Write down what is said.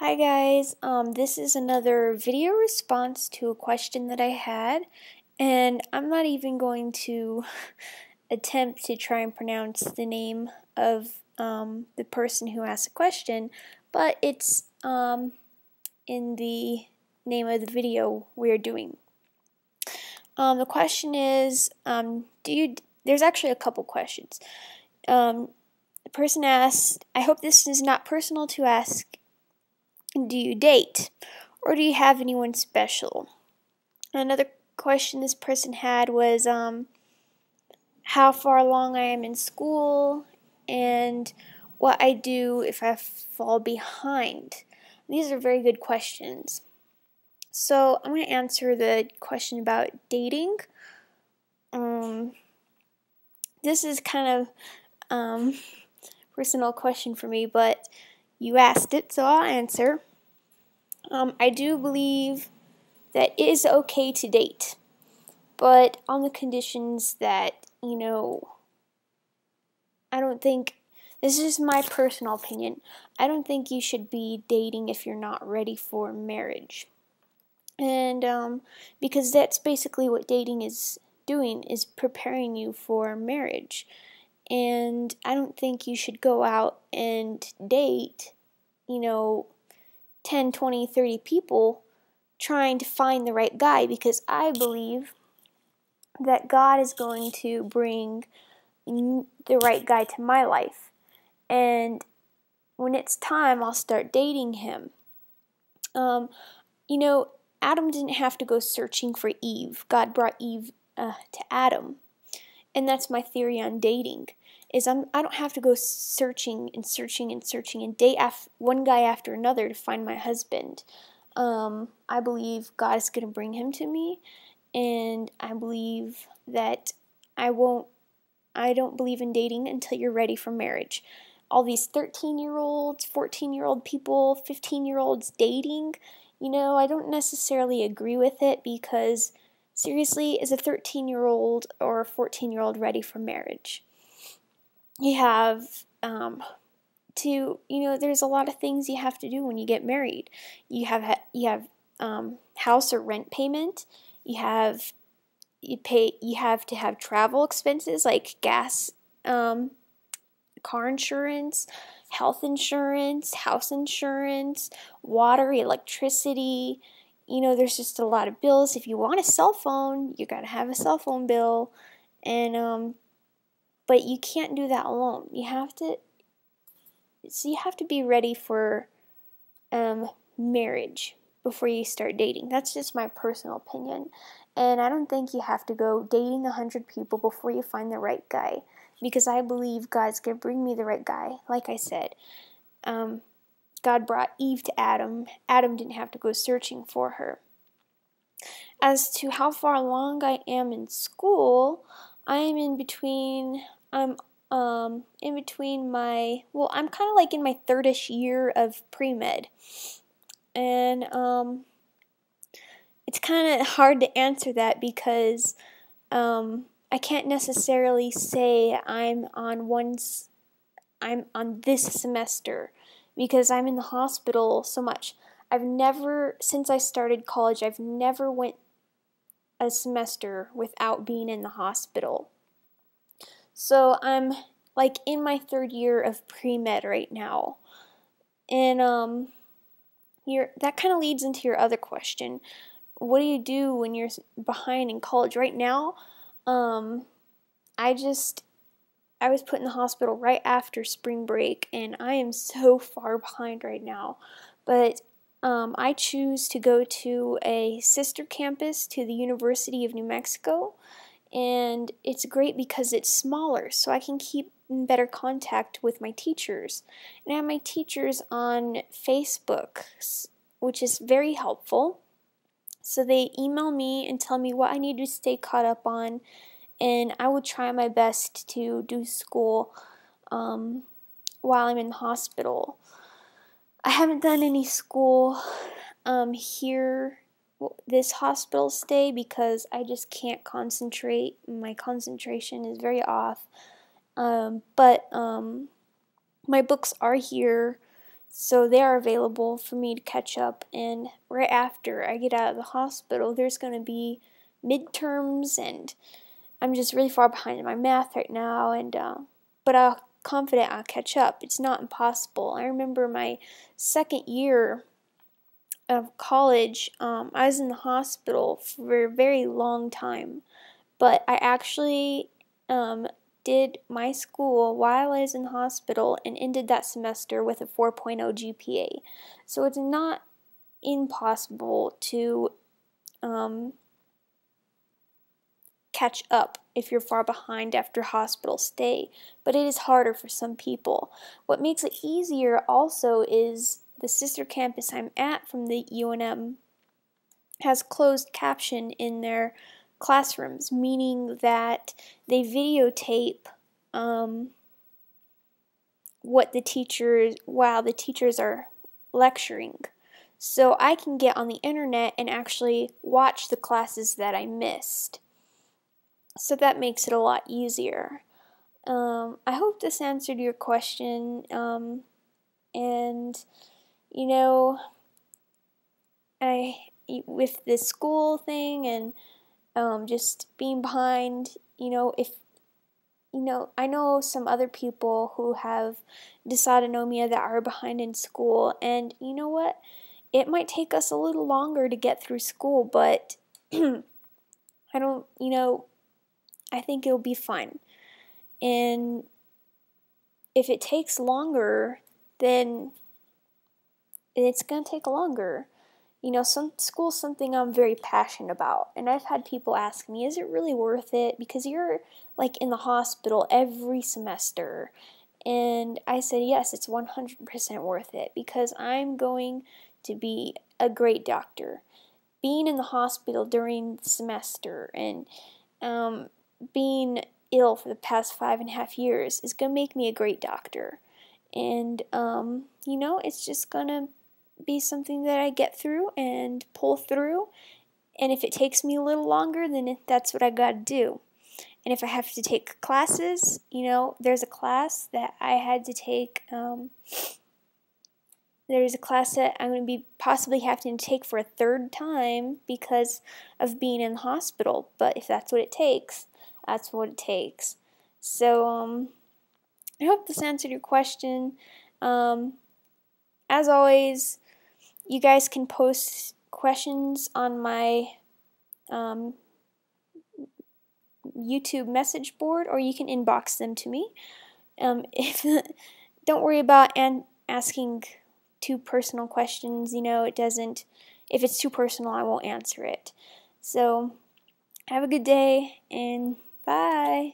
Hi guys, this is another video response to a question that I had, and I'm not even going to attempt to try and pronounce the name of the person who asked the question, but it's in the name of the video we're doing. The question is, there's actually a couple questions. The person asked, I hope this is not personal to ask, do you date, or do you have anyone special? Another question this person had was how far along I am in school and what I do if I fall behind. These are very good questions. So I'm going to answer the question about dating. This is kind of personal question for me, but you asked it, so I'll answer. I do believe that it is okay to date, but on the conditions that, I don't think, this is my personal opinion, I don't think you should be dating if you're not ready for marriage. And because that's basically what dating is doing, is preparing you for marriage. And I don't think you should go out and date, 10, 20, 30 people trying to find the right guy, because I believe that God is going to bring the right guy to my life. And when it's time, I'll start dating him. Adam didn't have to go searching for Eve. God brought Eve to Adam. And that's my theory on dating, is I don't have to go searching and date one guy after another to find my husband. I believe God is going to bring him to me, and I believe that I don't believe in dating until you're ready for marriage. All these 13-year-olds, 14-year-old people, 15-year-olds dating, I don't necessarily agree with it, because seriously, is a 13-year-old or a 14-year-old ready for marriage? You have there's a lot of things you have to do when you get married. You have house or rent payment. You have to have travel expenses like gas, car insurance, health insurance, house insurance, water, electricity. There's just a lot of bills. If you want a cell phone, you gotta have a cell phone bill, and but you can't do that alone. You have to be ready for marriage before you start dating. That's just my personal opinion. And I don't think you have to go dating 100 people before you find the right guy, because I believe God's going to bring me the right guy. Like I said, God brought Eve to Adam. Adam didn't have to go searching for her. As to how far along I am in school, I'm in between my, I'm kind of like in my thirdish year of pre-med. And it's kind of hard to answer that, because I can't necessarily say I'm on this semester, because I'm in the hospital so much. Since I started college, I've never went a semester without being in the hospital. So I'm like in my third year of pre-med right now. And that kind of leads into your other question. What do you do when you're behind in college? Right now, I was put in the hospital right after spring break, and I am so far behind right now. But I choose to go to a sister campus to the University of New Mexico, and it's great because it's smaller, so I can keep in better contact with my teachers. And I have my teachers on Facebook, which is very helpful. So they email me and tell me what I need to stay caught up on, and I will try my best to do school while I'm in the hospital. I haven't done any school here this hospital stay, because I just can't concentrate. My concentration is very off. But my books are here So they are available for me to catch up, and right after I get out of the hospital, there's going to be midterms, and I'm just really far behind in my math right now, and but I'm confident I'll catch up. It's not impossible. I remember my second year of college, I was in the hospital for a very long time, but I actually did my school while I was in the hospital and ended that semester with a 4.0 GPA. So it's not impossible to catch up if you're far behind after hospital stay, but it is harder for some people. What makes it easier also is the sister campus I'm at from the UNM has closed caption in their classrooms, meaning that they videotape what the teachers while the teachers are lecturing. So I can get on the internet and actually watch the classes that I missed. So that makes it a lot easier. I hope this answered your question. And you know, with the school thing and just being behind, I know some other people who have dysautonomia that are behind in school, and you know what? It might take us a little longer to get through school, but I don't, I think it'll be fun. And if it takes longer, then it's going to take longer. Some school's something I'm very passionate about, and I've had people ask me, is it really worth it? Because you're like in the hospital every semester. And I said, yes, it's 100% worth it, because I'm going to be a great doctor. Being in the hospital during the semester and being ill for the past 5.5 years is going to make me a great doctor. And, it's just going to be something that I get through and pull through. And if it takes me a little longer, then that's what I got to do. And if I have to take classes, there's a class that I had to take. There's a class that I'm going to be possibly having to take for a third time because of being in the hospital. But if that's what it takes, that's what it takes. So, I hope this answered your question. As always, you guys can post questions on my YouTube message board, or you can inbox them to me. Don't worry about asking too personal questions. It doesn't. If it's too personal, I won't answer it. So, have a good day, and bye.